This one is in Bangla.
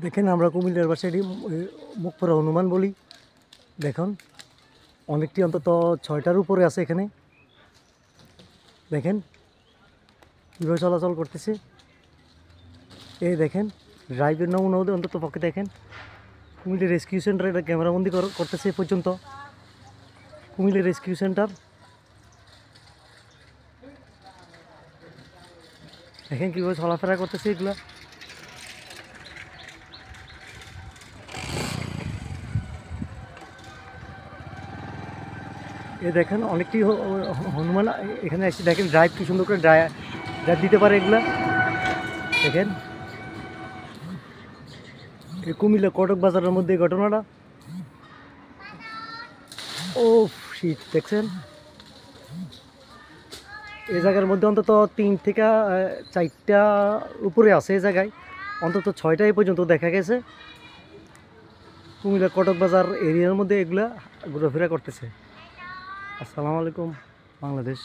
দেখেন আমরা কুমিল্লার ভাষাটি মুখ পড়া হনুমান বলি। দেখুন অনেকটি অন্তত 6টার উপরে আছে এখানে। দেখেন কীভাবে চলাচল করতেছে। এই দেখেন ড্রাইভের নমুনা অন্তত পক্ষে দেখেন। কুমিল্লা রেস্কিউ সেন্টার এটা ক্যামেরাবন্দি করতেছে এ পর্যন্ত। কুমিল্লা রেস্কিউ সেন্টার দেখেন কীভাবে চলাফেরা করতেছে এগুলা। এ দেখেন অনেকটি হনুমান এখানে এসে দেখেন ড্রাইভ কি সুন্দর করে ড্রাইভ দিতে পারে এগুলা। দেখেন এই কুমিল্লা কটক বাজারের মধ্যে এই ঘটনাটা। ও শীত দেখছেন এই জায়গার মধ্যে অন্তত 3 থেকে 4টা উপরে আছে। এই জায়গায় অন্তত 6টা এই পর্যন্ত দেখা গেছে। কুমিল্লা কটক বাজার এরিয়ার মধ্যে এগুলা ঘোরাফেরা করতেছে। আসসালামু আলাইকুম বাংলাদেশ।